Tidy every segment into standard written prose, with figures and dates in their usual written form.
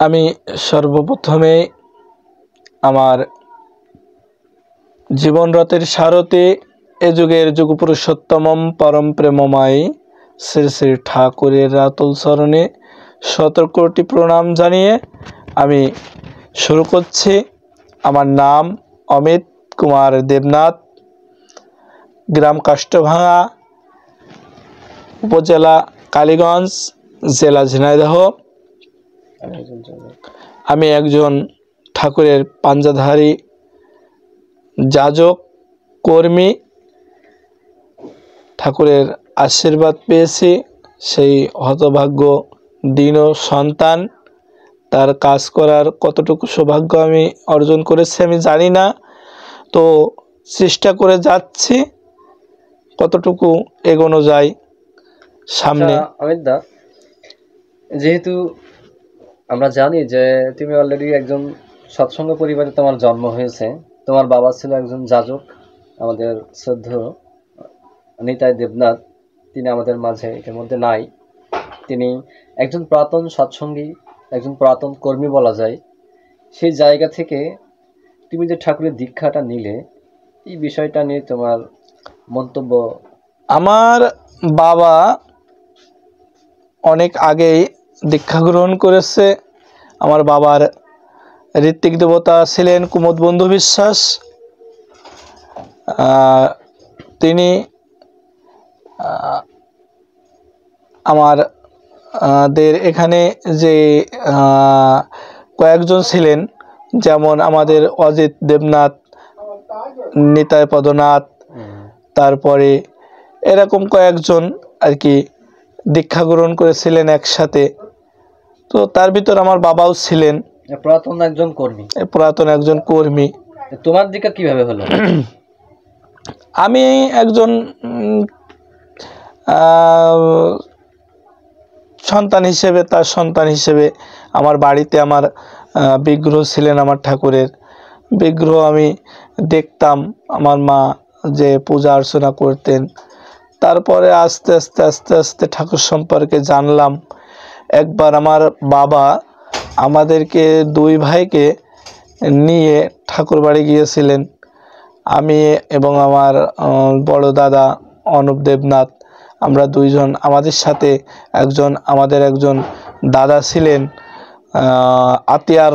আমি সর্বপ্রথমে আমার জীবনরতের সারথি এ যুগের যুগপুরুষোত্তমম পরম প্রেমময় শ্রী শ্রী ঠাকুরের রাতুল চরণে ১৭ কোটি প্রণাম জানিয়ে আমি শুরু করছি। আমার নাম অমিত কুমার দেবনাথ, গ্রাম কাষ্টভাঙা, উপজেলা কালীগঞ্জ, জেলা ঝিনাইদহ। আমি একজন ঠাকুরের পাঞ্জাধারী যাজক কর্মী। ঠাকুরের আশীর্বাদ পেয়েছি, সেই হতভাগ্য দীন সন্তান। তার কাজ করার কতটুকু সৌভাগ্য আমি অর্জন করেছি আমি জানি না, তো চেষ্টা করে যাচ্ছি কতটুকু এগোনো যায় সামনে। অমিত দা, যেহেতু আমরা জানি যে তুমি অলরেডি একজন সৎসঙ্গ পরিবারে তোমার জন্ম হয়েছে, তোমার বাবা ছিল একজন যাজক, আমাদের শ্রদ্ধেয় নিতাই দেবনাথ। তিনি আমাদের মাঝে এর মধ্যে নাই। তিনি একজন পুরাতন সৎসঙ্গী, একজন পুরাতন কর্মী বলা যায়। সেই জায়গা থেকে তুমি যে ঠাকুরের দীক্ষাটা নিলে, এই বিষয়টা নিয়ে তোমার মন্তব্য। আমার বাবা অনেক আগেই দীক্ষা গ্রহণ করেছে। আমার বাবার ঋত্বিক দেবতা ছিলেন কুমুদ বন্ধু বিশ্বাস। তিনি আমাদের এখানে যে কয়েকজন ছিলেন, যেমন আমাদের অজিত দেবনাথ, নিতাই পদনাথ, তারপরে এরকম কয়েকজন আর কি দীক্ষা গ্রহণ করেছিলেন একসাথে। তো তার ভিতর আমার বাবাও ছিলেন পুরাতন একজন কর্মী। তোমার দীক্ষা কিভাবে হলো? আমি একজন সন্তান হিসেবে, তার সন্তান হিসেবে আমার বাড়িতে আমার বিগ্রহ ছিলেন, আমার ঠাকুরের বিগ্রহ আমি দেখতাম। আমার মা যে পূজা অর্চনা করতেন, তারপরে আস্তে আস্তে আস্তে আস্তে ঠাকুর সম্পর্কে জানলাম। একবার আমার বাবা আমাদেরকে দুই ভাইকে নিয়ে ঠাকুর বাড়ি গিয়েছিলেন। আমি এবং আমার বড় দাদা অনুপ দেবনাথ, আমরা দুইজন। আমাদের সাথে আমাদের একজন দাদা ছিলেন আতিয়ার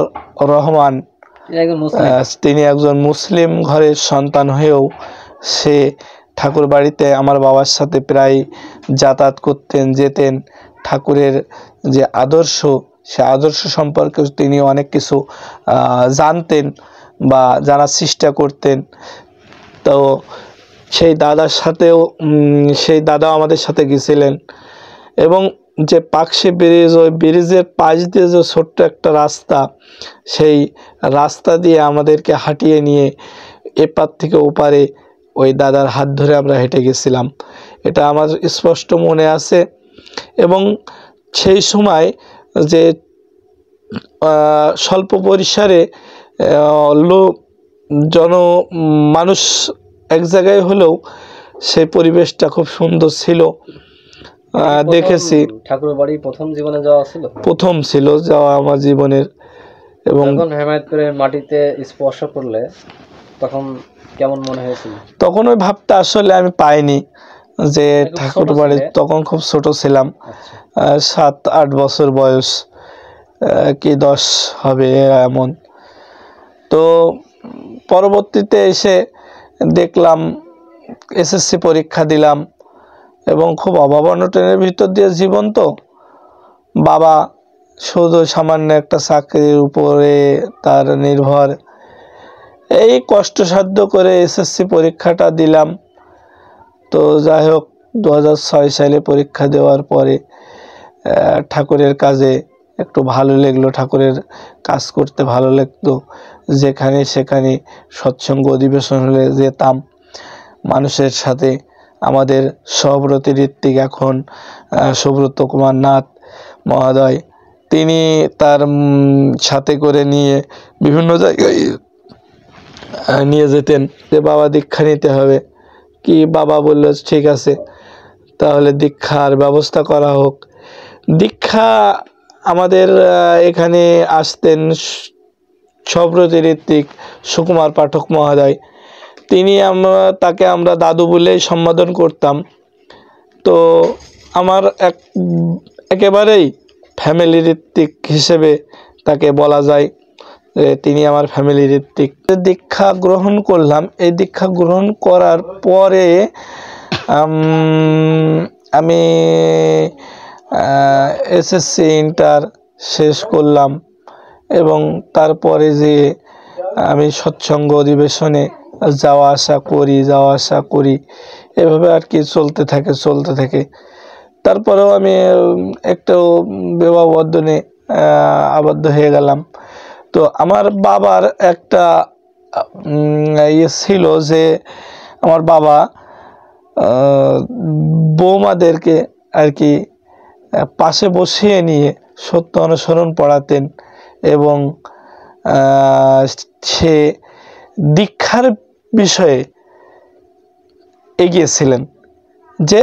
রহমান। তিনি একজন মুসলিম ঘরের সন্তান হয়েও সে ঠাকুর বাড়িতে আমার বাবার সাথে প্রায় যাতায়াত করতেন, যেতেন। ঠাকুরের যে আদর্শ, সে আদর্শ সম্পর্কে তিনি অনেক কিছু জানতেন বা জানার চেষ্টা করতেন। তো সেই দাদাও আমাদের সাথে গেছিলেন। এবং যে পাকশি ব্রিজ, ওই ব্রিজের পাশ দিয়ে যে ছোট্ট একটা রাস্তা, সেই রাস্তা দিয়ে আমাদেরকে হাঁটিয়ে নিয়ে এপার থেকে ওপারে ওই দাদার হাত ধরে আমরা হেঁটে গেছিলাম। এটা আমার স্পষ্ট মনে আছে। এবং সেই সময় যে স্বল্প পরিসরে মানুষ এক জায়গায় হলেও সেই পরিবেশটা খুব সুন্দর ছিল, দেখেছি। ঠাকুর বাড়ি প্রথম জীবনে যাওয়া ছিল, প্রথম ছিল যাওয়া আমার জীবনের। এবং হেমায়েতপুরের মাটিতে স্পর্শ করলে তখন কেমন মনে হয়েছিল? তখন ওই ভাবটা আসলে আমি পাইনি যে ঠাকুর বাড়ি, তখন খুব ছোট ছিলাম, 7-8 বছর বয়স কি 10 হবে এমন। তো পরবর্তীতে এসে দেখলাম, এসএসসি পরীক্ষা দিলাম এবং খুব অভাব অনটনের ভিতর দিয়ে জীবন। তো বাবা শুধু সামান্য একটা চাকরির উপরে তার নির্ভর, এই কষ্টসাধ্য করে এসএসসি পরীক্ষাটা দিলাম। তো যাই হোক, 2006 সালে পরীক্ষা দেওয়ার পরে ঠাকুরের কাজে একটু ভালো লাগলো, ঠাকুরের কাজ করতে ভালো লাগতো। যেখানে সেখানে সৎসঙ্গ অধিবেশন হলে যেতাম মানুষের সাথে। আমাদের সভাপতি ঋত্বিক, এখন সুব্রত কুমার নাথ মহোদয়, তিনি তার সাথে করে নিয়ে বিভিন্ন জায়গায় নিয়ে যেতেন যে বাবা দীক্ষা নিতে হবে। কি বাবা বলল ঠিক আছে, তাহলে দীক্ষার ব্যবস্থা করা হোক। দীক্ষা আমাদের এখানে আসতেন সব্রত ঋত্বিক সুকুমার পাঠক মহোদয়। তাকে আমরা দাদু বলেই সম্বোধন করতাম। তো আমার একেবারেই ফ্যামিলি ঋত্বিক হিসেবে তাকে বলা যায় যে তিনি আমার ফ্যামিলি ঋত্বিক। দীক্ষা গ্রহণ করলাম। এই দীক্ষা গ্রহণ করার পরে আমি এসএসসি ইন্টার শেষ করলাম এবং তারপরে যে আমি সৎসঙ্গ অধিবেশনে যাওয়া আসা করি এভাবে আর কি চলতে থাকে। তারপরেও আমি একটু বিবাহ বন্ধনে আবদ্ধ হয়ে গেলাম। তো আমার বাবার একটা ইয়ে ছিল যে আমার বাবা বৌমাদেরকে আর কি পাশে বসিয়ে নিয়ে সত্য অনুসরণ পড়াতেন এবং সে দীক্ষার বিষয়ে এগিয়েছিলেন যে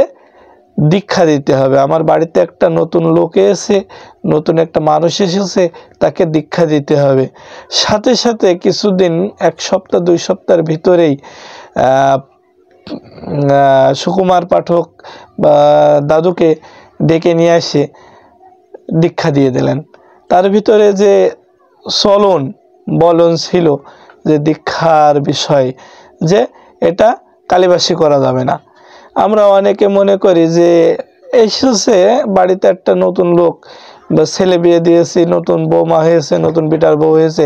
দীক্ষা দিতে হবে। আমার বাড়িতে একটা নতুন লোক এসে, নতুন একটা মানুষ এসেছে, তাকে দীক্ষা দিতে হবে। সাথে সাথে কিছুদিন, 1 সপ্তাহ 2 সপ্তাহের ভিতরেই সুকুমার পাঠক বা দাদুকে ডেকে নিয়ে এসে দীক্ষা দিয়ে দিলেন। তার ভিতরে যে বলন ছিল যে দীক্ষার বিষয়, যে এটা কালিবাসী করা যাবে না। আমরা অনেকে মনে করি যে এসেছে বাড়িতে একটা নতুন লোক বা ছেলে বিয়ে দিয়েছি, নতুন বৌমা হয়েছে, নতুন বিটার বউ হয়েছে,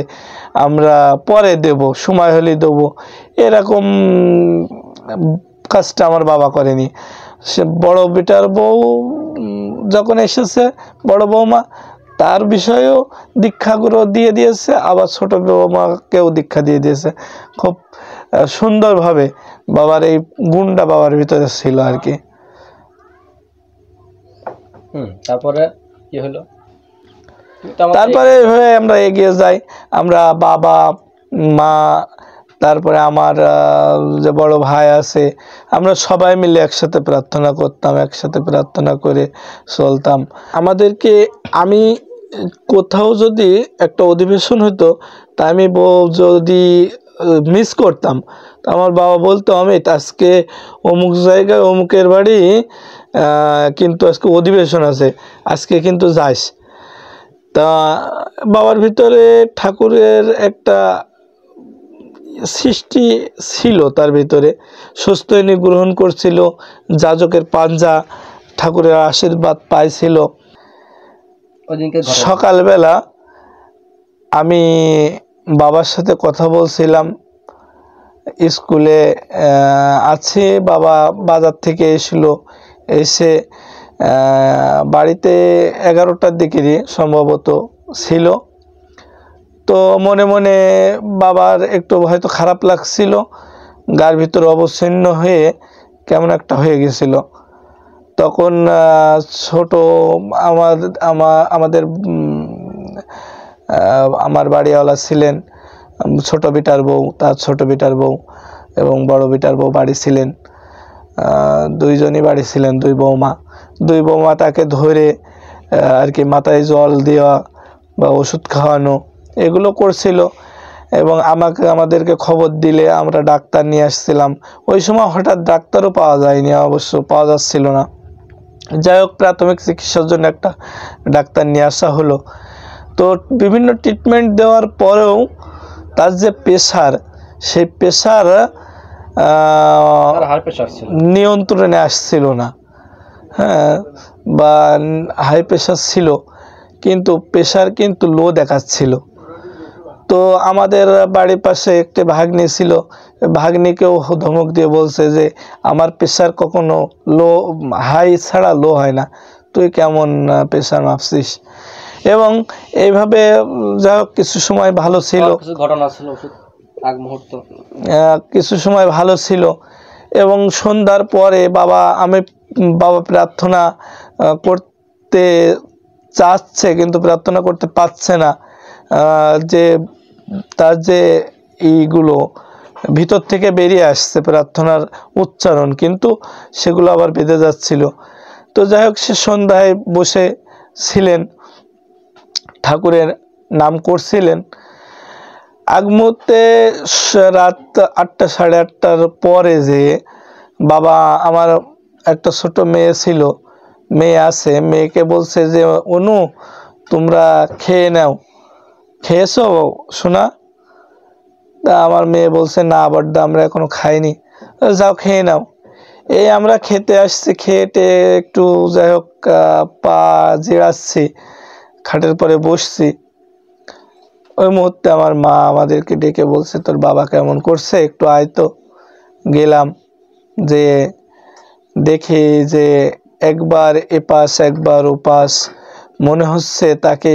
আমরা পরে দেব, সময় হলেই দেবো, এরকম কাজটা আমার বাবা করেনি। সে বড় বিটার বউ যখন এসেছে, বড় বৌমা, তার বিষয়েও দীক্ষাগুলো দিয়ে দিয়েছে, আবার ছোট বৌমাকেও দীক্ষা দিয়ে দিয়েছে। খুব সুন্দরভাবে বাবার এই গুণটা বাবার ভিতরে ছিল আর কি। তারপরে কি হলো? তারপরে এইভাবে আমরা এগিয়ে যাই। আমরা বাবা, মা, তারপরে আমার যে বড় ভাই আছে, আমরা সবাই মিলে একসাথে প্রার্থনা করতাম, একসাথে প্রার্থনা করে চলতাম। আমি কোথাও যদি একটা অধিবেশন হতো, তা আমি যদি মিস করতাম, তো আমার বাবা বলতো, অমিত আজকে অমুক জায়গায় অমুকের বাড়ি কিন্তু আজকে অধিবেশন আছে, আজকে কিন্তু যাস। তা বাবার ভিতরে ঠাকুরের একটা সৃষ্টি ছিল, তার ভিতরে সুস্থয়নী গ্রহণ করছিল, যাজকের পাঞ্জা, ঠাকুরের আশীর্বাদ পাইছিল। সকালবেলা আমি বাবার সাথে কথা বলছিলাম, স্কুলে আছে, বাবা বাজার থেকে এসে বাড়িতে 11টার দিকে সম্ভবত ছিল। তো মনে মনে বাবার একটু হয়তো খারাপ লাগছিল, গার ভিতর অবচ্ছিন্ন হয়ে কেমন একটা হয়ে গেছিল। তখন ছোট আমাদের আমার বাড়িওয়ালা ছিলেন, ছোট বিটার বউ, তার ছোট বিটার বউ এবং বড় বিটার বউ বাড়ি ছিলেন, দুইজনই বাড়ি ছিলেন, দুই বৌমা তাকে ধরে আর কি মাথায় জল দেওয়া বা ওষুধ খাওয়ানো এগুলো করছিল এবং আমাদেরকে খবর দিলে আমরা ডাক্তার নিয়ে আসছিলাম। ওই সময় হঠাৎ ডাক্তারও পাওয়া যায়নি, অবশ্য পাওয়া যাচ্ছিল না। যাই হোক, প্রাথমিক চিকিৎসার জন্য একটা ডাক্তার নিয়ে আসা হলো। তো বিভিন্ন ট্রিটমেন্ট দেওয়ার পরেও তার যে প্রেশার, সেই প্রেশার নিয়ন্ত্রণে আসছিল না। হ্যাঁ, বা হাই প্রেশার ছিল, কিন্তু প্রেশার কিন্তু লো দেখাচ্ছিল। তো আমাদের বাড়ির পাশে একটি ভাগ্নি ছিল, ভাগ্নিকেও ধমক দিয়ে বলছে যে আমার প্রেশার কখনো হাই ছাড়া লো হয় না, তুই কেমন প্রেশার মাপছিস। এবং এইভাবে যা কিছু সময় ভালো ছিল, কিছু সময় ভালো ছিল এবং সন্ধ্যার পরে বাবা প্রার্থনা করতে চাচ্ছে কিন্তু প্রার্থনা করতে পারছে না, যে তার যে এইগুলো ভিতর থেকে বেরিয়ে আসছে প্রার্থনার উচ্চারণ, কিন্তু সেগুলো আবার বেঁধে যাচ্ছিল। তো যাই হোক, সে সন্ধ্যায় বসে ছিলেন ঠাকুরের নাম করছিলেন। আগ মুহূর্তে রাত 8টা সাড়ে 8টার পরে যে বাবা, আমার একটা ছোট মেয়ে ছিল, মেয়ে আছে, মেয়েকে বলছে যে অনু তোমরা খেয়ে নাও, খেয়েছো শোনা? তা আমার মেয়ে বলছে না বাড্ডা আমরা এখনো খাইনি। যাও খেয়ে নাও। এই আমরা খেতে আসছি, খেটে একটু যাই হোক পা জিরাচ্ছি, খাটের পরে বসছি। ওই মুহূর্তে আমার মা আমাদেরকে ডেকে বলছে তোর বাবা কেমন করছে, একটু আয় তো। গেলাম, যে দেখি যে একবার এপাশ একবার ওপাশ, মনে হচ্ছে তাকে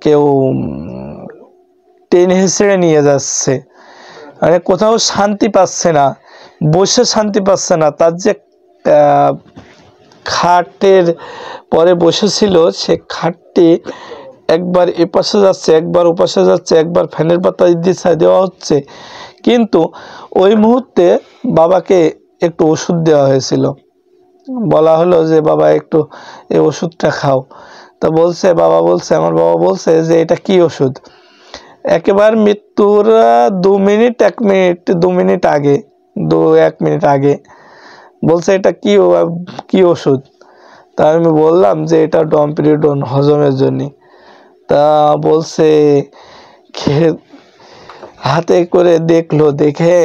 কেউ টেনে হেঁচড়ে নিয়ে যাচ্ছে, মানে কোথাও শান্তি পাচ্ছে না, বসে শান্তি পাচ্ছে না। তার যে খাটের পরে বসেছিল, সে খাটটি একবার এপাশে যাচ্ছে, একবার ওপাশে যাচ্ছে, একবার ফ্যানের পাতা দিশা দেওয়া হচ্ছে। কিন্তু ওই মুহূর্তে বাবাকে একটু ওষুধ দেওয়া হয়েছিল, বলা হলো যে বাবা একটু এই ওষুধটা খাও। তা বলছে, বাবা বলছে, আমার বাবা বলছে যে এটা কি ওষুধ? একেবারে মৃত্যুর 2 মিনিট 1 মিনিট 2 মিনিট আগে, 1 মিনিট আগে বলছে এটা কি ওষুধ? তা আমি বললাম যে এটা ডমপিরিডন, হজমের জন্য। তা বলছে হাতে করে দেখলো, দেখে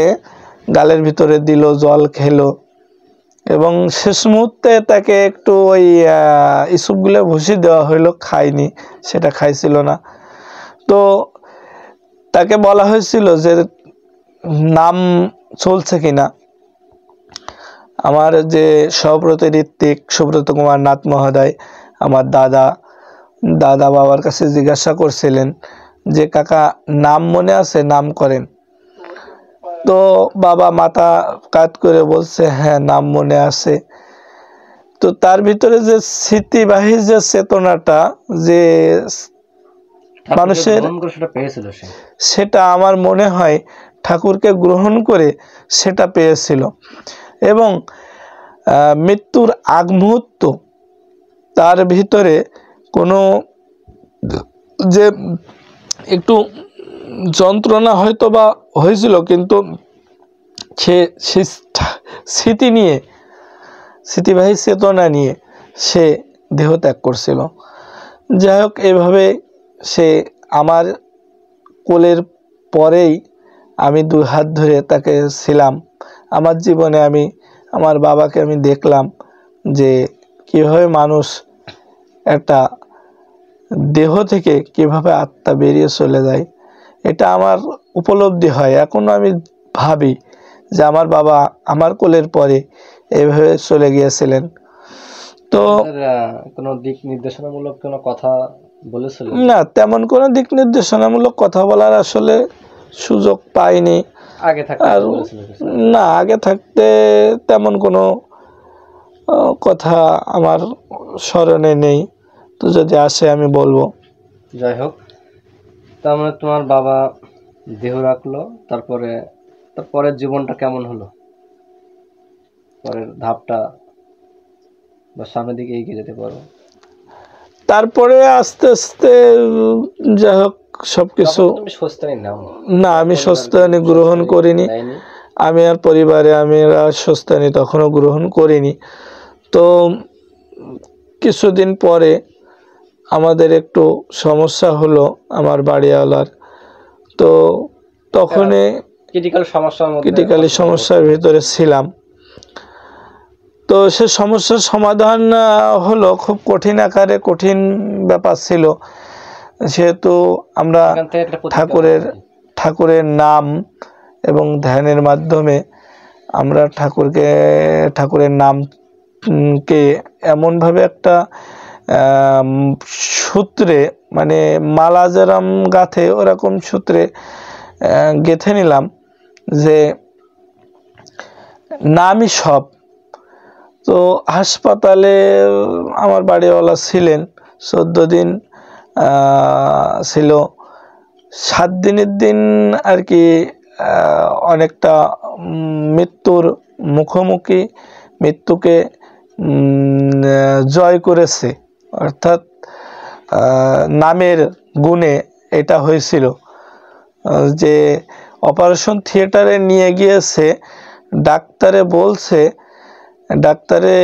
গালের ভিতরে দিল, জল খেলো, এবং শেষ মুহূর্তে তাকে একটু ওই ইসুপগুলো ভুষি দেওয়া হইলো, খায়নি, সেটা খাইছিল না। তো তাকে বলা হয়েছিল যে নাম চলছে কিনা। আমার যে সহব্রত ঋত্বিক সুব্রত কুমার নাথ মহোদয়, আমার দাদা বাবার কাছে জিজ্ঞাসা করছিলেন যে কাকা নাম মনে আছে, নাম করেন? তো বাবা মাথা কাত করে বলছে হ্যাঁ নাম মনে আছে। তো তার ভিতরে যে স্মৃতিবাহী যে চেতনাটা যে মানুষের, সেটা আমার মনে হয় ঠাকুরকে গ্রহণ করে সেটা পেয়েছিল। এবং মৃত্যুর আগ মুহূর্ত তার ভিতরে কোনো যে একটু যন্ত্রণা হয়তো বা হয়েছিল, কিন্তু সে স্মৃতি নিয়ে, স্মৃতিবাহী চেতনা নিয়ে সে দেহ ত্যাগ করছিল। যাই হোক, এভাবে সে আমার কোলের পরেই আমি 2 হাত ধরে তাকে ছিলাম। আমার জীবনে আমি আমার বাবাকে আমি দেখলাম যে কীভাবে মানুষ একটা দেহ থেকে কিভাবে আত্মা বেরিয়ে চলে যায়, এটা আমার উপলব্ধি হয়। এখনো আমি ভাবি যে আমার বাবা আমার কোলের পরে এইভাবে চলে গিয়েছিলেন। তো কোনো দিক নির্দেশনামূলক কোনো কথা বলেছিলেন? না, তেমন কোনো দিক নির্দেশনামূলক কথা বলার আসলে সুযোগ পাইনি। আগে থাকতে আর না, আগে থাকতে তেমন কোনো কথা আমার স্মরণে নেই, তো যদি আসে আমি বলবো। যাই হোক, তার মানে তোমার বাবা দেহ রাখলো, তারপরের জীবনটা কেমন হলো? পরের ধাপটা বা সামনের দিকে এগিয়ে যেতে পারো? তারপরে আস্তে আস্তে যাই হোক সবকিছু, না আমি স্বস্তানি গ্রহণ করিনি, আমি আর পরিবারে আমি স্বস্তানি তখনও গ্রহণ করিনি। তো কিছুদিন পরে আমাদের একটু সমস্যা হলো আমার বাড়িওয়ালার। তো তখনই ক্রিটিক্যালি সমস্যার ভিতরে ছিলাম। তো সে সমস্যার সমাধান হলো খুব কঠিন আকারে, কঠিন ব্যাপার ছিল। যেহেতু আমরা ঠাকুরের নাম এবং ধ্যানের মাধ্যমে আমরা ঠাকুরের নামকে এমনভাবে একটা সূত্রে, মানে মালা যেরকম গাঁথে ওরকম সূত্রে গেঁথে নিলাম যে নামই সব। তো হাসপাতালে আমার বাড়িওয়ালা ছিলেন 14 দিন ছিল। 7 দিনের দিন আর কি অনেকটা মৃত্যুর মুখোমুখি, মৃত্যুকে জয় করেছে। অর্থাৎ নামের গুণে এটা হয়েছিল যে অপারেশন থিয়েটারে নিয়ে গিয়েছে, ডাক্তারে বলছে, ডাক্তারে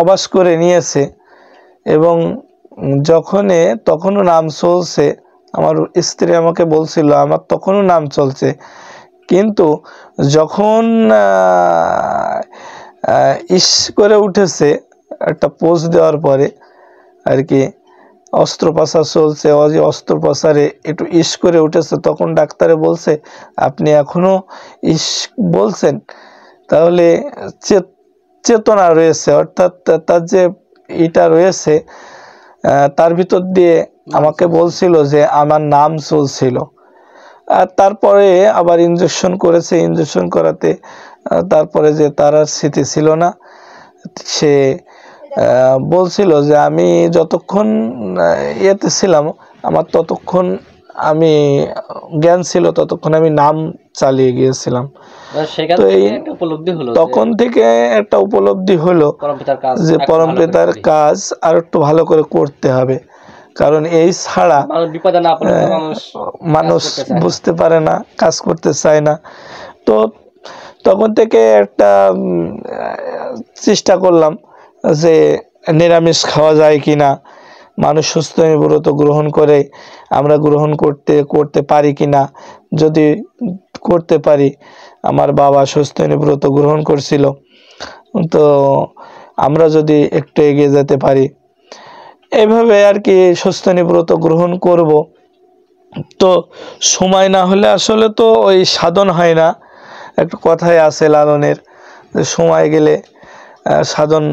অবাস করে নিয়েছে এবং তখনও নাম চলছে। আমার স্ত্রী আমাকে বলছিল আমার তখনও নাম চলছে, কিন্তু যখন ইস করে উঠেছে একটা পোজ দেওয়ার পরে আর কি, অস্ত্রোপচার চলছে, অস্ত্রোপচারে একটু ইস করে উঠেছে, তখন ডাক্তারে বলছে আপনি এখনো ইস বলছেন, তাহলে চেতনা রয়েছে, অর্থাৎ তার যে এটা রয়েছে তার ভিতর দিয়ে আমাকে বলছিল যে আমার নাম চলছিল। আর তারপরে আবার ইনজেকশন করেছে, ইনজেকশন করাতে তারপরে যে তার আর স্মৃতি ছিল না। সে বলছিল যে আমি যতক্ষণ ইয়েতে ছিলাম আমার ততক্ষণ আমি জ্ঞান ছিল, ততক্ষণ আমি নাম চালিয়ে গিয়েছিলাম। তো এই তখন থেকে একটা উপলব্ধি হলো যে পরমপিতার কাজ আর একটু ভালো করে করতে হবে, কারণ এই ছাড়া মানুষ বুঝতে পারে না, কাজ করতে চায় না। তো তখন থেকে একটা চেষ্টা করলাম যে নিরামিষ খাওয়া যায় কি না, মানুষ সুস্থ ব্রত গ্রহণ করে আমরা গ্রহণ করতে পারি কি না। যদি করতে পারি, আমার বাবা সুস্থ ব্রত গ্রহণ করছিল, তো আমরা যদি একটু এগিয়ে যেতে পারি, এইভাবে আর কি সুস্থ ব্রত গ্রহণ করব। তো সময় না হলে আসলে তো ওই সাধন হয় না, একটা কথাই আছে লালনের, যে সময় গেলে সাধন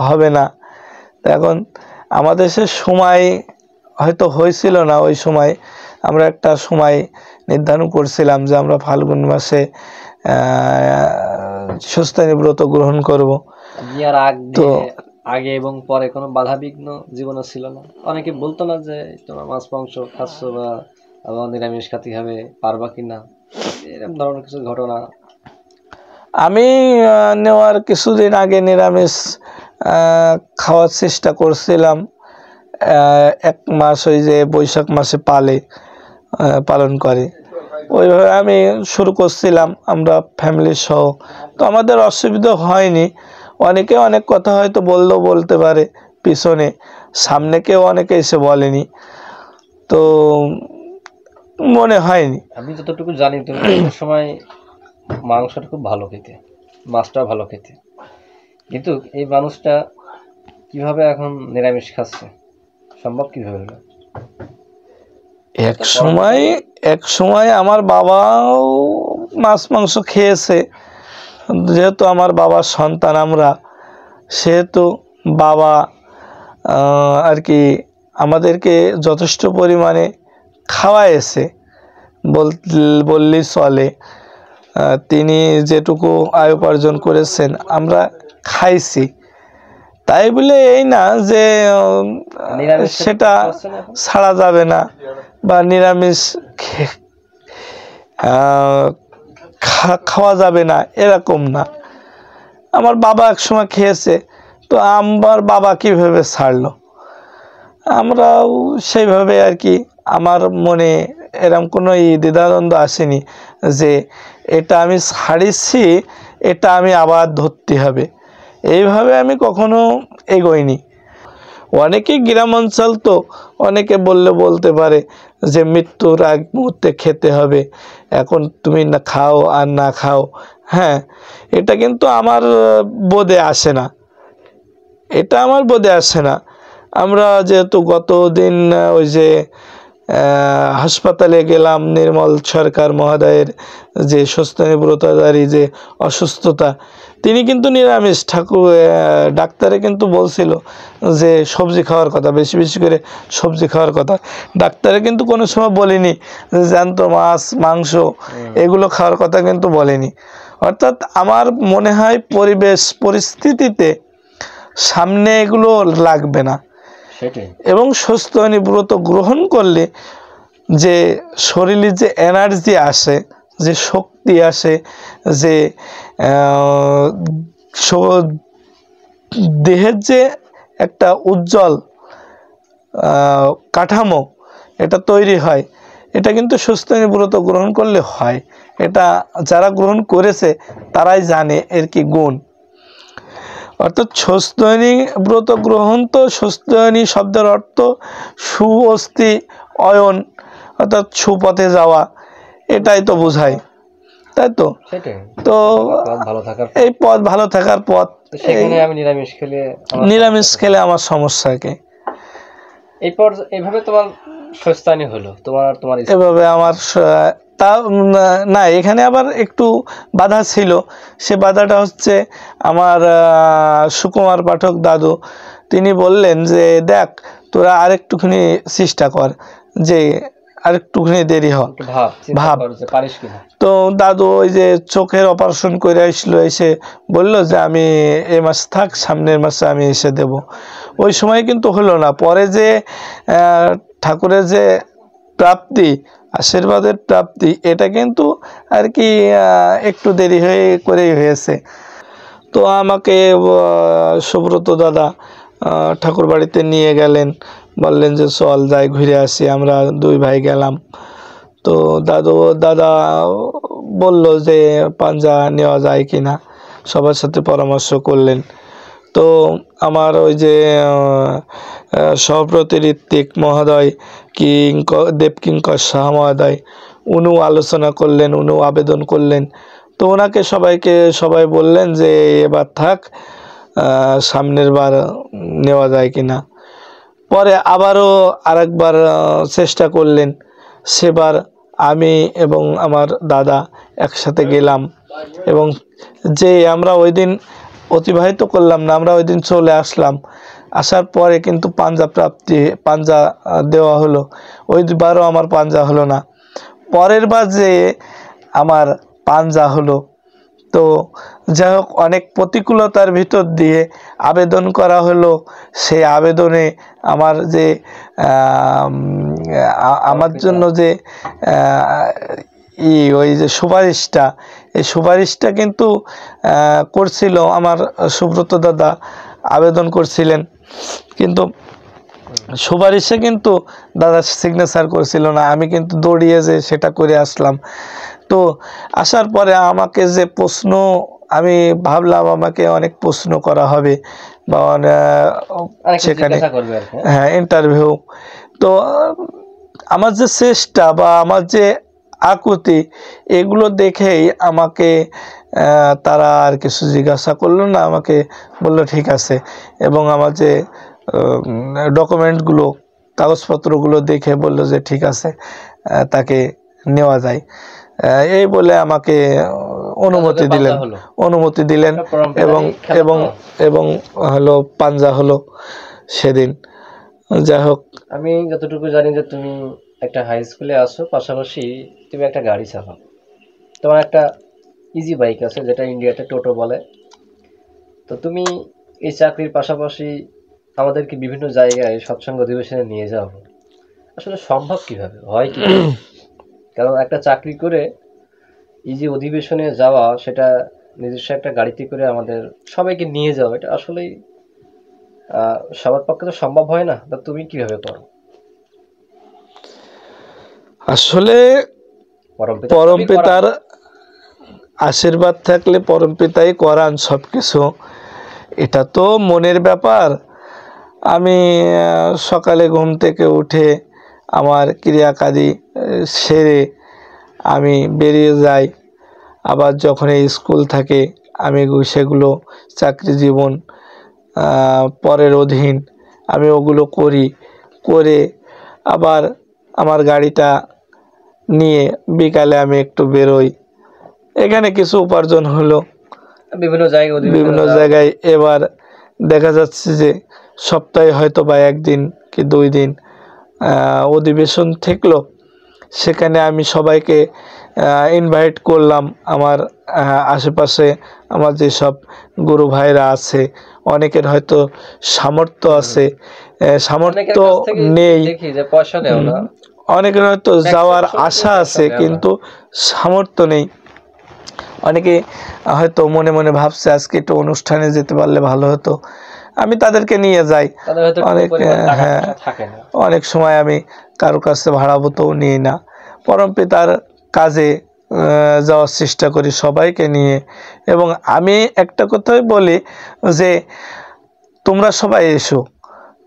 হবে না। এখন আমাদের সে সময় হয়তো হয়েছিল না, ওই সময় আমরা একটা সময় নির্ধারণ করছিলাম যে আমরা ফাল্গুন মাসে সুস্থ ব্রত গ্রহণ করব। তো আগে এবং পরে কোনো বাধা বিঘ্ন জীবনে ছিল না? অনেকে বলতো না যে তোমার মাছ মাংস খাচ্ছ বা নিরামিষ খাতে হবে, পারবা কিনা, এরকম ধরনের কিছু ঘটনা? আমি নেওয়ার কিছুদিন আগে নিরামিষ খাওয়ার চেষ্টা করছিলাম। 1 মাস ওই যে বৈশাখ মাসে পালন করে, ওইভাবে আমি শুরু করছিলাম আমরা ফ্যামিলি সহ। তো আমাদের অসুবিধা হয়নি। অনেকে অনেক কথা হয়তো বলতে পারে পিছনে, সামনে কেউ অনেকে এসে বলেনি, তো মনে হয়নি। আমি যতটুকু জানি তুমি সময় মাংসটা খুব ভালো খেতে, মাছটা ভালো খেতে, কিন্তু এই মানুষটা কিভাবে এখন নিরামিষ খাচ্ছে, সম্ভব কিভাবে হলো? এক সময় আমার বাবাও মাছ মাংস খেয়েছে, যেহেতু আমার বাবার সন্তান আমরা, সেহেতু বাবা আর কি আমাদেরকে যথেষ্ট পরিমাণে খাওয়াইছে বললেই চলে। তিনি যেটুকু আয় উপার্জন করেছেন আমরা খাইছি, তাই বলে এই না যে সেটা ছাড়া যাবে না বা নিরামিষ খাওয়া যাবে না, এরকম না। আমার বাবা একসময় খেয়েছে, তো আমার বাবা কিভাবে ছাড়লো, আমরাও সেইভাবে আর কি। আমার মনে এরকম কোনো দ্বিধাদ্বন্দ্ব আসেনি যে এটা আমি ছাড়িছি, এটা আমি আবার ধরতে হবে, এইভাবে আমি কখনো এগোইনি। অনেকে গ্রাম অঞ্চল, তো অনেকে বলতে পারে যে মৃত্যুর আগ মুহূর্তে খেতে হবে, এখন তুমি না খাও আর না খাও। হ্যাঁ, এটা কিন্তু আমার বোধে আসে না, এটা আমার বোধে আসে না। আমরা যেহেতু গতদিন ওই যে হাসপাতালে গেলাম, নির্মল সরকার মহোদয়ের যে সুস্থ ব্রতধারী যে অসুস্থতা, তিনি কিন্তু নিরামিষ ডাক্তারে কিন্তু বলছিল যে সবজি খাওয়ার কথা, বেশি বেশি করে সবজি খাওয়ার কথা। ডাক্তারে কিন্তু কোনো সময় বলেনি যে জ্যান্ত মাছ মাংস এগুলো খাওয়ার কথা কিন্তু বলেনি। অর্থাৎ আমার মনে হয় পরিস্থিতিতে সামনে এগুলো লাগবে না, এবং সুস্থ ব্রত গ্রহণ করলে যে শরীরে যে এনার্জি আসে, যে শক্তি আসে, যে দেহের যে একটা উজ্জ্বল কাঠামো এটা তৈরি হয়, এটা কিন্তু সুস্থনী ব্রত গ্রহণ করলে হয়। এটা যারা গ্রহণ করেছে তারাই জানে এর কি গুণ। অর্থাৎ সুস্থনী ব্রত গ্রহণ, তো সুস্থনী শব্দের অর্থ সুঅস্থি অয়ন, অর্থাৎ সুপথে যাওয়া, এটাই তো বোঝায়, তাই তো। তো এই পথ ভালো থাকার পথ। সেখানে আমি নিরামিষ খেলে আমার সমস্যা কি? এইভাবে তোমার সুস্থানি হলো, তোমার এভাবে আমার তা না, এখানে আবার একটু বাধা ছিল। সে বাধাটা হচ্ছে আমার সুকুমার পাঠক দাদু, তিনি বললেন যে দেখ তোরা আরেকটুখানি চেষ্টা কর, যে আরেকটুখানি দেরি হয়, ভাব। তো দাদু ওই যে চোখের অপারেশন করে আসলো, এসে বলল যে আমি এই মাস থাক, সামনের মাসে আমি এসে দেব। ওই সময় কিন্তু হলো না। পরে যে ঠাকুরের যে প্রাপ্তি, আশীর্বাদের প্রাপ্তি, এটা কিন্তু আর কি একটু দেরি করেই হয়েছে। তো আমাকে সুব্রত দাদা ঠাকুর বাড়িতে নিয়ে গেলেন, বললেন যে চল যাই ঘুরে আসি। আমরা দুই ভাই গেলাম। তো দাদা বলল যে পাঞ্জা নেওয়া যায় কিনা, সবার সাথে পরামর্শ করলেন। তো আমার ওই যে সভাপতি ঋত্বিক মহোদয়, দেবকিঙ্কর শাহ মহোদয়, উনিও আলোচনা করলেন, উনিও আবেদন করলেন। তো ওনাকে সবাই বললেন যে এবার থাক, সামনের বার নেওয়া যায় কিনা। পরে আবারও আরেকবার চেষ্টা করলেন। সেবার আমি এবং আমার দাদা একসাথে গেলাম, এবং যে আমরা ওই দিন অতিবাহিত করলাম না, আমরা ওই দিন চলে আসলাম। আসার পরে কিন্তু পাঞ্জা দেওয়া হলো। ওই বারও আমার পাঞ্জা হলো না। পরের বার যে আমার পাঞ্জা হলো। তো যাই হোক, অনেক প্রতিকূলতার ভিতর দিয়ে আবেদন করা হলো। সেই আবেদনে আমার যে আমার জন্য যে ওই যে সুপারিশটা, এই সুপারিশটা কিন্তু করছিল আমার সুব্রত দাদা, আবেদন করছিলেন, কিন্তু সুপারিশে কিন্তু দাদা সিগনেচার করেছিল না। আমি কিন্তু দৌড়িয়ে যে সেটা করে আসলাম। তো আসার পরে আমাকে যে প্রশ্ন, আমি ভাবলাম আমাকে অনেক প্রশ্ন করা হবে, বা সেখানে হ্যাঁ ইন্টারভিউ। তো আমার যে চেষ্টা বা আমার যে আকুতি, এগুলো দেখেই আমাকে তারা আর কিছু জিজ্ঞাসা করলো না, আমাকে বললো ঠিক আছে। এবং আমার যে ডকুমেন্টগুলো, কাগজপত্রগুলো দেখে বললো যে ঠিক আছে, তাকে নেওয়া যায়। এই বলে আমাকে অনুমতি দিলেন এবং হলো পাঞ্জা হলো সেদিন। যাই হোক, আমি যতটুকু জানি যে তুমি একটা হাই স্কুলে আসো, পাশাপাশি তুমি একটা গাড়ি চালাও, তোমার একটা ইজি বাইক আছে যেটা ইন্ডিয়াতে টোটো বলে। তো তুমি এই চাকরির পাশাপাশি আমাদেরকে বিভিন্ন জায়গায় সৎসঙ্গ অধিবেশনে নিয়ে যাও, আসলে সম্ভব কিভাবে হয় কি? কারণ একটা চাকরি করে ইজি অধিবেশনে যাওয়া, সেটা নিজস্ব একটা গাড়িতে করে আমাদের সবাইকে নিয়ে যাওয়া, এটা আসলেই সবার পক্ষে তো সম্ভব হয় না। তা তুমি কিভাবে করো? আসলে পরমপিতার আশীর্বাদ থাকলে পরমপিতাই করান সবকিছু, এটা তো মনের ব্যাপার। আমি সকালে ঘুম থেকে উঠে আমার ক্রিয়াকাদি সেরে আমি বেরিয়ে যাই। আবার যখন এই স্কুল থাকে, আমি সেগুলো চাকরি জীবন পরের অধীন, আমি ওগুলো করে আবার আমার গাড়িটা নিয়ে বিকালে আমি একটু বেরোই। এখানে কিছু উপার্জন হলো বিভিন্ন জায়গায়। এবার দেখা যাচ্ছে যে সপ্তাহে হয়তো বা একদিন কি 2 দিন অধিবেশন থাকলো, সেখানে আমি সবাইকে ইনভাইট করলাম। আমার আশেপাশে আমার যেসব গুরু ভাইরা আছে, অনেকের হয়তো সামর্থ্য আছে, সামর্থ্য নেই, অনেকের হয়তো যাওয়ার আশা আছে কিন্তু সামর্থ্য নেই। অনেকে হয়তো মনে মনে ভাবছে আজকে একটু অনুষ্ঠানে যেতে পারলে ভালো হতো। আমি তাদেরকে নিয়ে যাই। অনেক হ্যাঁ, অনেক সময় আমি কারোর কাছে ভাড়া ভূতও নিই না, পরমপিতার কাজে যাওয়ার চেষ্টা করি সবাইকে নিয়ে। এবং আমি একটা কথাই বলি যে তোমরা সবাই এসো,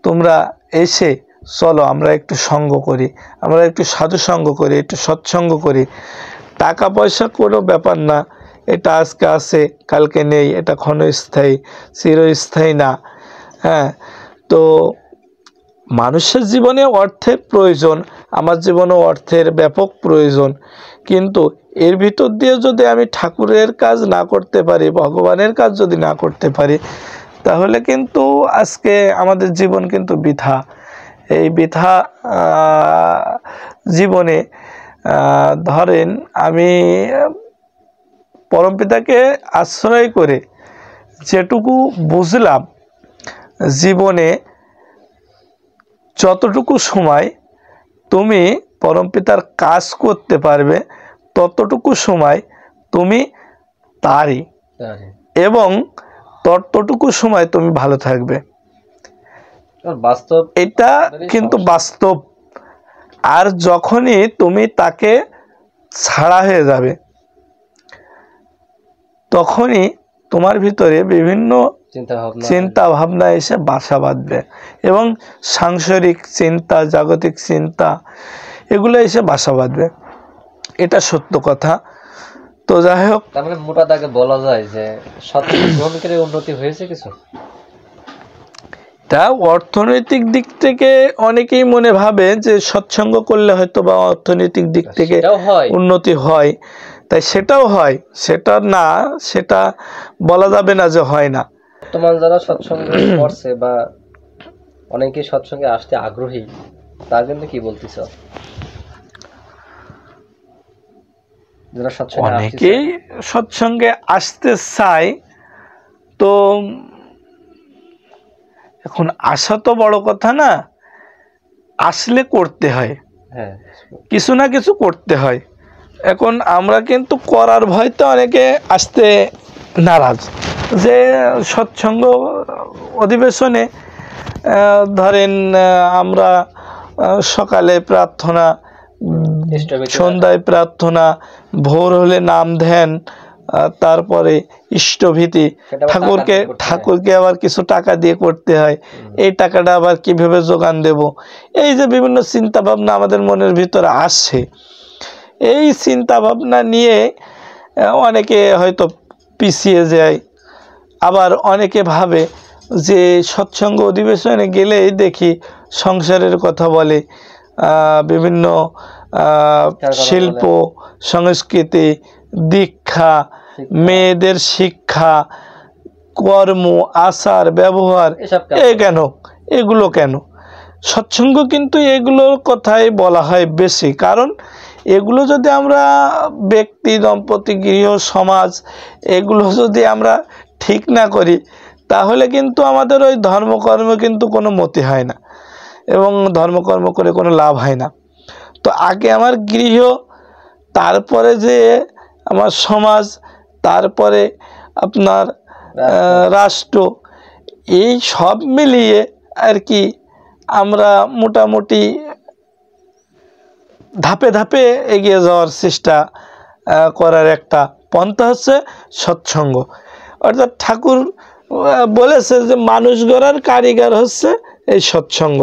তোমরা এসে চলো আমরা একটু সঙ্গ করি, আমরা একটু সাধু সঙ্গ করি, একটু সৎসঙ্গ করি। টাকা পয়সা কোনো ব্যাপার না, এটা আজকে আছে কালকে নেই, এটা ক্ষণস্থায়ী চিরস্থায়ী না। হ্যাঁ, তো মানুষের জীবনে অর্থের প্রয়োজন, আমার জীবনে অর্থের ব্যাপক প্রয়োজন, কিন্তু এর ভিতর দিয়ে যদি আমি ঠাকুরের কাজ না করতে পারি, ভগবানের কাজ যদি না করতে পারি, তাহলে কিন্তু আজকে আমাদের জীবন কিন্তু বৃথা। এই বৃথা জীবনে ধরেন আমি পরমপিতাকে আশ্রয় করে যেটুকু বুঝলাম, জীবনে যতটুকু সময় তুমি পরমপিতার কাজ করতে পারবে ততটুকু সময় তুমি তারই, এবং ততটুকু সময় তুমি ভালো থাকবে। বাস্তব, এটা কিন্তু বাস্তব। আর যখনই তুমি তাকে ছাড়া হয়ে যাবে, তখনই তোমার ভিতরে বিভিন্ন চিন্তা ভাবনা এসে বাসা বাঁধবে, এবং সাংসারিক চিন্তা, জাগতিক চিন্তা, এগুলো এসে বাসা বাঁধবে। এটা সত্য কথা। তো যাই হোক, তার মানে মোটা দাগে বলা যায় যে সৎসঙ্গ গ্রহণ করে উন্নতি হয়েছে কিছু। তা অর্থনৈতিক দিক থেকে অনেকেই মনে ভাবে যে সৎসঙ্গ করলে হয়তো বা অর্থনৈতিক দিক থেকে উন্নতি হয়, তাই সেটাও হয়, সেটা না, সেটা বলা যাবে না যে হয় না। বর্তমান যারা সৎসঙ্গ করছে বা অনেকে সৎসঙ্গে আসতে আগ্রহী, তার জন্য কি বলতেছ? অনেকেই সৎসঙ্গে আসতে চায়, তো এখন আসা তো বড় কথা না, আসলে করতে হয়, কিছু না কিছু করতে হয়। এখন আমরা কিন্তু করার ভয়তে অনেকে আসতে নারাজ, যে সৎসঙ্গ অধিবেশনে ধরেন আমরা সকালে প্রার্থনা, সন্ধ্যায় প্রার্থনা, ভোর হলে নাম ধ্যান, তারপরে ইষ্টভীতি, ঠাকুরকে আবার কিছু টাকা দিয়ে করতে হয়, এই টাকাটা আবার কিভাবে যোগান দেব, এই যে বিভিন্ন চিন্তা ভাবনা আমাদের মনের ভিতরে আসছে, এই চিন্তা ভাবনা নিয়ে অনেকে হয়তো পিছিয়ে যায়। আবার অনেকে ভাবে যে সৎসঙ্গ অধিবেশনে গেলেই দেখি সংসারের কথা বলে, বিভিন্ন শিল্প সংস্কৃতি, দীক্ষা, মেয়েদের শিক্ষা, কর্ম, আচার ব্যবহার, এগুলো কেন? সৎসঙ্গ কিন্তু এগুলোর কথাই বলা হয় বেশি, কারণ এগুলো যদি আমরা ব্যক্তি, দম্পতি, গৃহ, সমাজ, এগুলো যদি আমরা ঠিক না করি, তাহলে কিন্তু আমাদের ওই ধর্মকর্ম কিন্তু কোনো মতি হয় না, এবং ধর্মকর্ম করে কোনো লাভ হয় না। তো আগে আমার গৃহ, তারপরে যে আমার সমাজ, তারপরে আপনার রাষ্ট্র, এই সব মিলিয়ে আর কি আমরা মোটামুটি ধাপে ধাপে এগিয়ে যাওয়ার চেষ্টা করার একটা পন্থা হচ্ছে সৎসঙ্গ। অর্থাৎ ঠাকুর বলেছে যে মানুষ গড়ার কারিগর হচ্ছে এই সৎসঙ্গ।